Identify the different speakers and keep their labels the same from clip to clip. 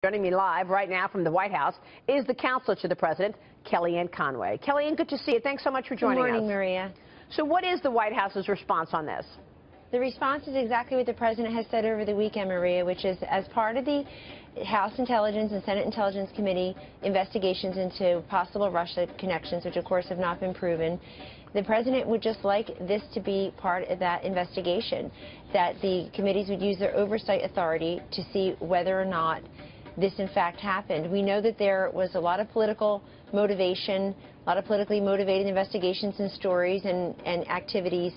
Speaker 1: Joining me live right now from the White House is the counselor to the president, Kellyanne Conway. Kellyanne, good to see you. Thanks so much for joining us.
Speaker 2: Good morning, Maria.
Speaker 1: So what is the White House's response on this?
Speaker 2: The response is exactly what the president has said over the weekend, Maria, which is as part of the House Intelligence and Senate Intelligence Committee investigations into possible Russia connections, which of course have not been proven, the president would just like this to be part of that investigation, that the committees would use their oversight authority to see whether or not this in fact happened. We know that there was a lot of political motivation, a lot of politically motivated investigations and stories and activities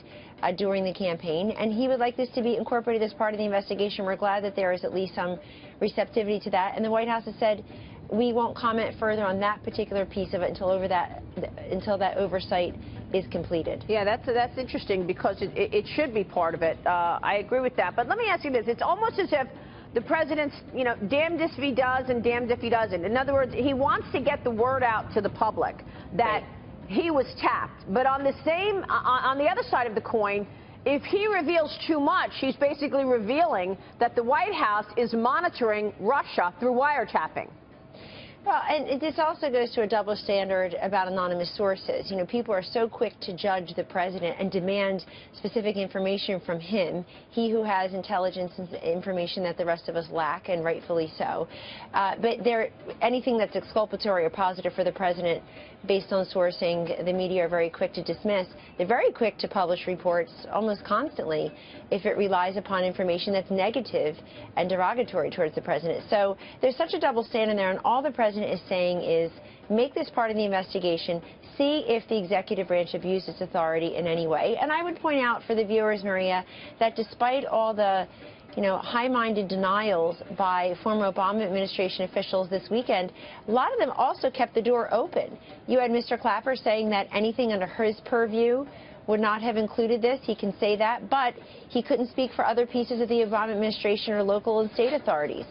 Speaker 2: during the campaign, and he would like this to be incorporated as part of the investigation. We're glad that there is at least some receptivity to that, and the White House has said we won't comment further on that particular piece of it until that oversight is completed.
Speaker 1: Yeah, that's interesting because it should be part of it. I agree with that, but let me ask you this. It's almost as if the president's, damned if he does and damned if he doesn't. In other words, he wants to get the word out to the public that he was tapped. But on the other side of the coin, if he reveals too much, he's basically revealing that the White House is monitoring Russia through wiretapping.
Speaker 2: Well, and this also goes to a double standard about anonymous sources. People are so quick to judge the president and demand specific information from him, he who has intelligence and information that the rest of us lack, and rightfully so. But anything that's exculpatory or positive for the president based on sourcing, the media are very quick to dismiss. They're very quick to publish reports almost constantly if it relies upon information that's negative and derogatory towards the president. So there's such a double standard there, and all the president is saying is make this part of the investigation, see if the executive branch abused its authority in any way. And I would point out for the viewers, Maria, that despite all the high-minded denials by former Obama administration officials this weekend, a lot of them also kept the door open. You had Mr. Clapper saying that anything under his purview would not have included this. He can say that, but he couldn't speak for other pieces of the Obama administration or local and state authorities.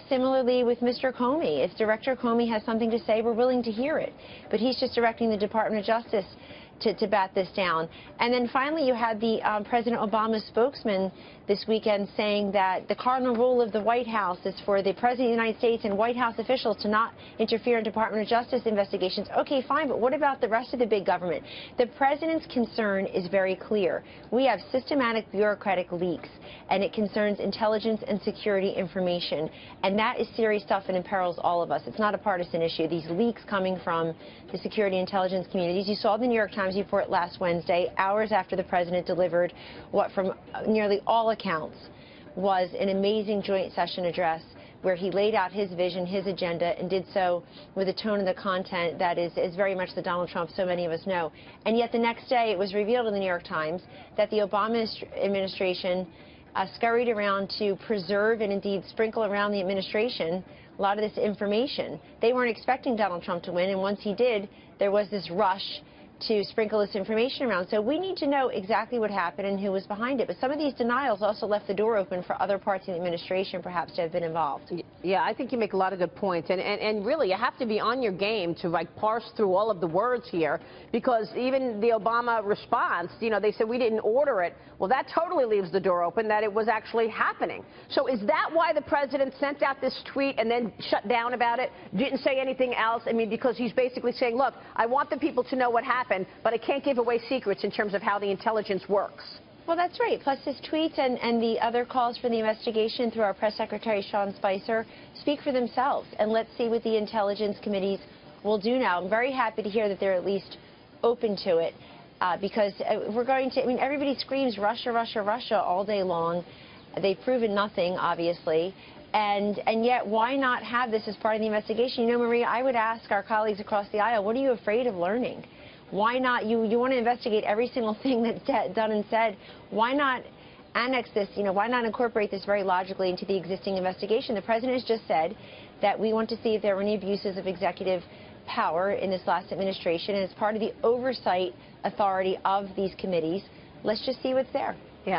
Speaker 2: Similarly with Mr. Comey, if Director Comey has something to say, we're willing to hear it. But he's just directing the Department of Justice to bat this down. And then finally you had the President Obama's spokesman this weekend saying that the cardinal rule of the White House is for the President of the United States and White House officials to not interfere in Department of Justice investigations. Okay, fine, but what about the rest of the big government? The President's concern is very clear. We have systematic bureaucratic leaks, and it concerns intelligence and security information, and that is serious stuff and imperils all of us. It's not a partisan issue. These leaks coming from the security intelligence communities. You saw the New York Times report last Wednesday, hours after the president delivered what from nearly all accounts was an amazing joint session address where he laid out his vision, his agenda, and did so with a tone and the content that is very much the Donald Trump so many of us know. And yet the next day it was revealed in the New York Times that the Obama administration scurried around to preserve and indeed sprinkle around the administration a lot of this information. They weren't expecting Donald Trump to win, and once he did, there was this rush to sprinkle this information around. So we need to know exactly what happened and who was behind it. But some of these denials also left the door open for other parts of the administration perhaps to have been involved.
Speaker 1: Yeah, I think you make a lot of good points. And really, you have to be on your game to parse through all of the words here, because even the Obama response, they said we didn't order it. Well, that totally leaves the door open that it was actually happening. So is that why the president sent out this tweet and then shut down about it, didn't say anything else? I mean, because he's basically saying, look, I want the people to know what happened, but I can't give away secrets in terms of how the intelligence works.
Speaker 2: Well, that's right. Plus his tweets and the other calls for the investigation through our press secretary, Sean Spicer, speak for themselves. And let's see what the intelligence committees will do now. I'm very happy to hear that they're at least open to it because we're going to, everybody screams Russia, Russia, Russia all day long. They've proven nothing, obviously. And yet, why not have this as part of the investigation? Maria, I would ask our colleagues across the aisle, what are you afraid of learning? Why not? You want to investigate every single thing that's done and said. Why not annex this? Why not incorporate this very logically into the existing investigation? The president has just said that we want to see if there were any abuses of executive power in this last administration, and it's part of the oversight authority of these committees. Let's just see what's there.